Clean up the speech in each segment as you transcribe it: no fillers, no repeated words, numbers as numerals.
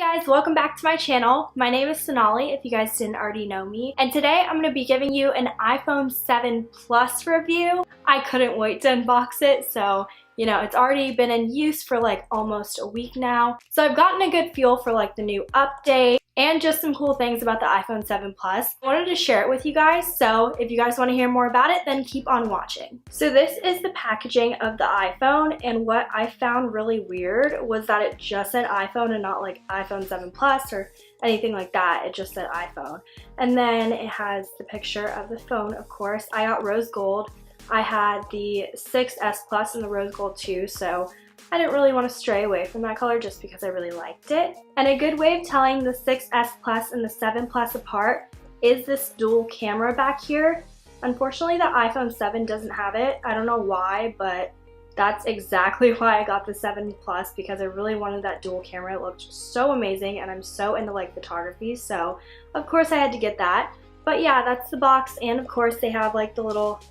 Guys, welcome back to my channel. My name is Sonali if you guys didn't already know me, and today I'm going to be giving you an iPhone 7 Plus review. I couldn't wait to unbox it, so you know, it's already been in use for like almost a week now. So I've gotten a good feel for like the new update and just some cool things about the iPhone 7 Plus. I wanted to share it with you guys, so if you guys want to hear more about it, then keep on watching. So this is the packaging of the iPhone, and what I found really weird was that it just said iPhone and not like iPhone 7 Plus or anything like that. It just said iPhone. And then it has the picture of the phone, of course. I got rose gold. I had the 6S Plus and the rose gold too, so I didn't really want to stray away from that color just because I really liked it. And a good way of telling the 6S Plus and the 7 Plus apart is this dual camera back here. Unfortunately, the iPhone 7 doesn't have it. I don't know why, but that's exactly why I got the 7 Plus, because I really wanted that dual camera. It looked so amazing, and I'm so into like photography, so of course I had to get that. But yeah, that's the box, and of course they have like the little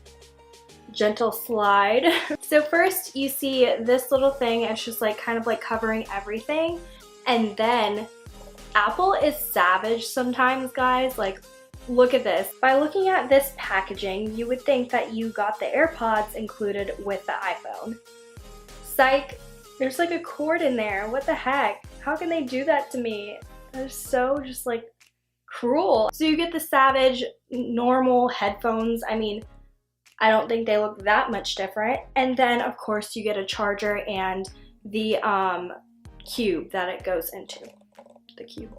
gentle slide. So first you see this little thing. It's just like kind of like covering everything, and then Apple is savage sometimes, guys. Like, look at this. By looking at this packaging, you would think that you got the AirPods included with the iPhone. Psych, there's like a cord in there. What the heck? How can they do that to me? That is so just like cruel. So you get the savage normal headphones. I mean, I don't think they look that much different. And then of course you get a charger and the cube that it goes into. The cube.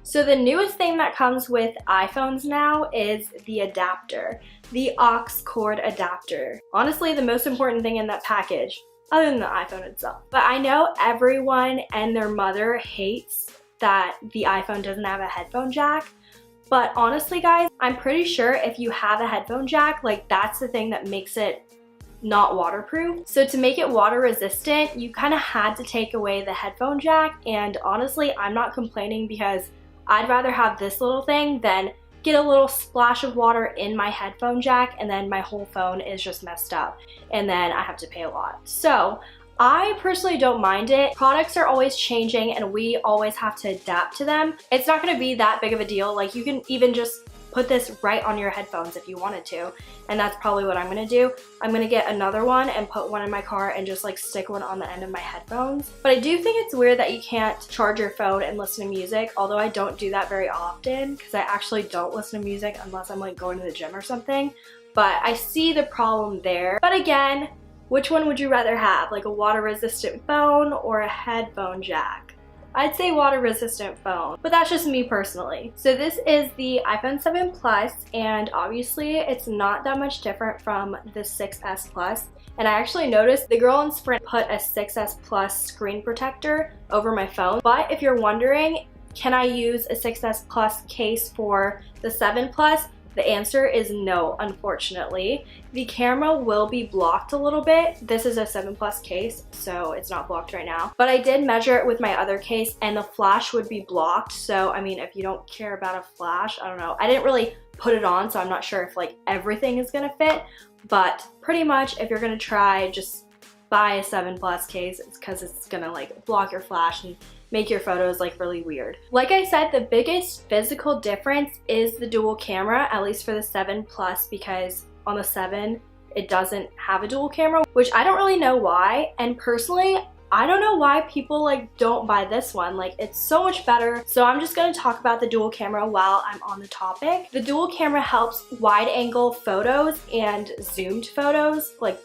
So the newest thing that comes with iPhones now is the adapter. The aux cord adapter. Honestly, the most important thing in that package, other than the iPhone itself. But I know everyone and their mother hates that the iPhone doesn't have a headphone jack. But honestly, guys, I'm pretty sure if you have a headphone jack, like that's the thing that makes it not waterproof. So to make it water resistant, you kind of had to take away the headphone jack. And honestly, I'm not complaining, because I'd rather have this little thing than get a little splash of water in my headphone jack and then my whole phone is just messed up and then I have to pay a lot. So I personally don't mind it. Products are always changing and we always have to adapt to them. It's not going to be that big of a deal. Like, you can even just put this right on your headphones if you wanted to, and that's probably what I'm going to do. I'm going to get another one and put one in my car and just like stick one on the end of my headphones. But I do think it's weird that you can't charge your phone and listen to music, although I don't do that very often because I actually don't listen to music unless I'm like going to the gym or something. But I see the problem there. But again, which one would you rather have? Like a water resistant phone or a headphone jack? I'd say water resistant phone, but that's just me personally. So this is the iPhone 7 Plus, and obviously it's not that much different from the 6S Plus. And I actually noticed the girl in Sprint put a 6S Plus screen protector over my phone. But if you're wondering, can I use a 6S Plus case for the 7 Plus? The answer is no, unfortunately. The camera will be blocked a little bit. This is a 7 Plus case, so it's not blocked right now. But I did measure it with my other case and the flash would be blocked. So, I mean, if you don't care about a flash, I don't know. I didn't really put it on, so I'm not sure if like everything is gonna fit. But pretty much if you're gonna try, just buy a 7 Plus case. It's because it's gonna like block your flash and make your photos like really weird. Like I said, the biggest physical difference is the dual camera, at least for the 7 Plus, because on the 7 it doesn't have a dual camera, which I don't really know why. And personally, I don't know why people like don't buy this one. Like, it's so much better. So I'm just gonna talk about the dual camera while I'm on the topic. The dual camera helps wide angle photos and zoomed photos like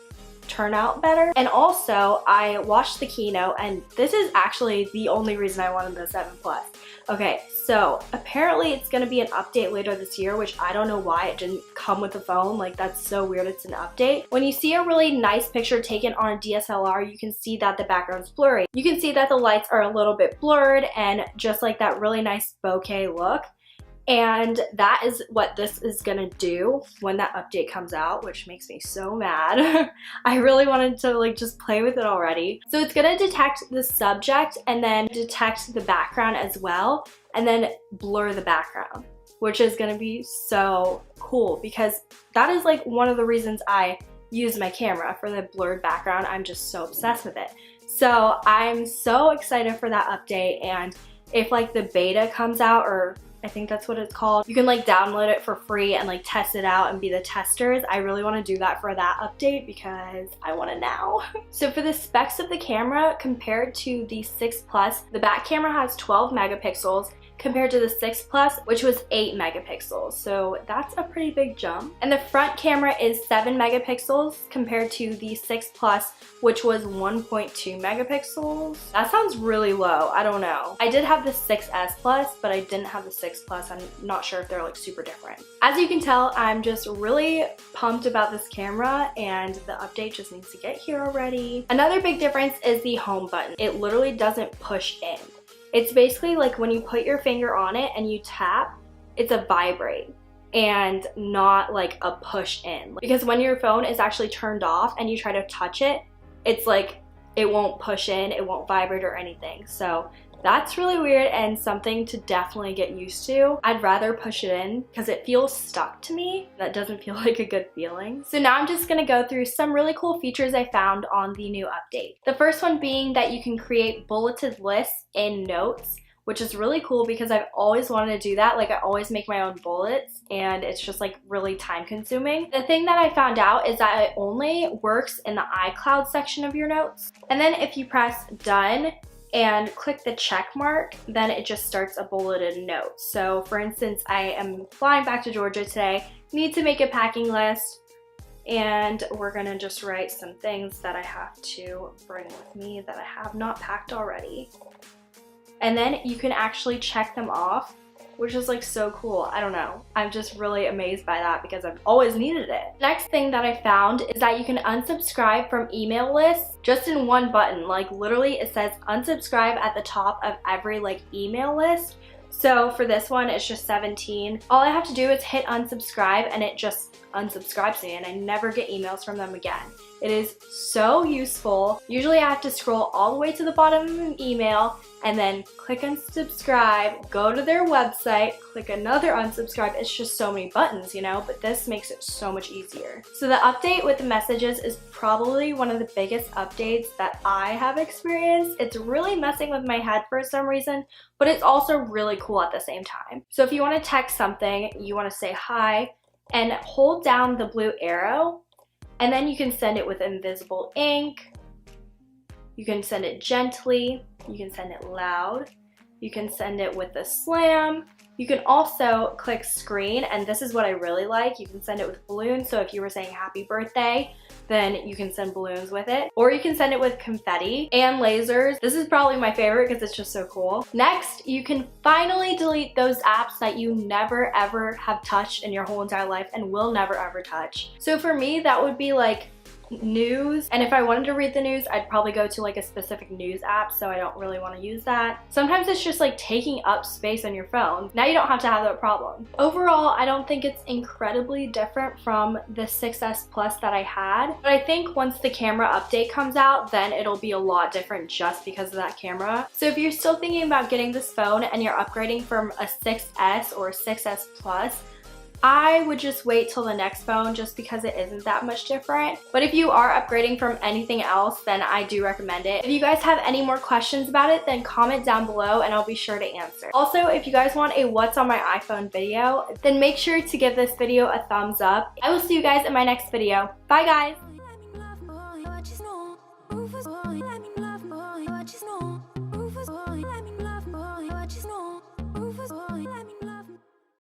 turn out better. And also, I watched the keynote, and this is actually the only reason I wanted the 7 Plus. Okay, so apparently it's gonna be an update later this year, which I don't know why it didn't come with the phone. Like, that's so weird, it's an update. When you see a really nice picture taken on a DSLR, you can see that the background's blurry. You can see that the lights are a little bit blurred and just like that really nice bokeh look. And that is what this is gonna do when that update comes out, which makes me so mad. I really wanted to like just play with it already. So it's gonna detect the subject and then detect the background as well, and then blur the background, which is gonna be so cool because that is like one of the reasons I use my camera, for the blurred background. I'm just so obsessed with it. So I'm so excited for that update, and if like the beta comes out, or I think that's what it's called, you can like download it for free and like test it out and be the testers. I really want to do that for that update because I want it now. So for the specs of the camera compared to the 6 Plus, the back camera has 12 megapixels compared to the 6 Plus, which was 8 megapixels. So that's a pretty big jump. And the front camera is 7 megapixels compared to the 6 Plus, which was 1.2 megapixels. That sounds really low. I don't know. I did have the 6S Plus, but I didn't have the 6 Plus. I'm not sure if they're like super different. As you can tell, I'm just really pumped about this camera, and the update just needs to get here already. Another big difference is the home button. It literally doesn't push in. It's basically like when you put your finger on it and you tap, it's a vibrate and not like a push in. Because when your phone is actually turned off and you try to touch it, it's like it won't push in, it won't vibrate or anything. So that's really weird and something to definitely get used to. I'd rather push it in because it feels stuck to me. That doesn't feel like a good feeling. So now I'm just gonna go through some really cool features I found on the new update. The first one being that you can create bulleted lists in Notes, which is really cool because I've always wanted to do that. Like I always make my own bullets and it's just like really time consuming. The thing that I found out is that it only works in the iCloud section of your notes. And then if you press done and click the check mark, then it just starts a bulleted note. So for instance, I am flying back to Georgia today, need to make a packing list, and we're gonna just write some things that I have to bring with me that I have not packed already. And then you can actually check them off, which is like so cool. I don't know. I'm just really amazed by that because I've always needed it. Next thing that I found is that you can unsubscribe from email lists just in one button. Like literally it says unsubscribe at the top of every like email list. So for this one, it's just 17. All I have to do is hit unsubscribe and it just unsubscribes me and I never get emails from them again. It is so useful. Usually I have to scroll all the way to the bottom of an email and then click unsubscribe, go to their website, click another unsubscribe. It's just so many buttons, you know, but this makes it so much easier. So the update with the messages is probably one of the biggest updates that I have experienced. It's really messing with my head for some reason, but it's also really cool at the same time. So if you want to text something, you want to say hi, and hold down the blue arrow, and then you can send it with invisible ink. You can send it gently, you can send it loud, you can send it with a slam. You can also click screen, and this is what I really like. You can send it with balloons, so if you were saying happy birthday, then you can send balloons with it. Or you can send it with confetti and lasers. This is probably my favorite because it's just so cool. Next, you can finally delete those apps that you never ever have touched in your whole entire life and will never ever touch. So for me, that would be like news, and if I wanted to read the news, I'd probably go to like a specific news app, so I don't really want to use that. Sometimes it's just like taking up space on your phone. Now you don't have to have that problem. Overall, I don't think it's incredibly different from the 6S Plus that I had, but I think once the camera update comes out, then it'll be a lot different just because of that camera. So if you're still thinking about getting this phone and you're upgrading from a 6S or 6S Plus, I would just wait till the next phone just because it isn't that much different. But if you are upgrading from anything else, then I do recommend it. If you guys have any more questions about it, then comment down below and I'll be sure to answer. Also, if you guys want a what's on my iPhone video, then make sure to give this video a thumbs up. I will see you guys in my next video. Bye guys!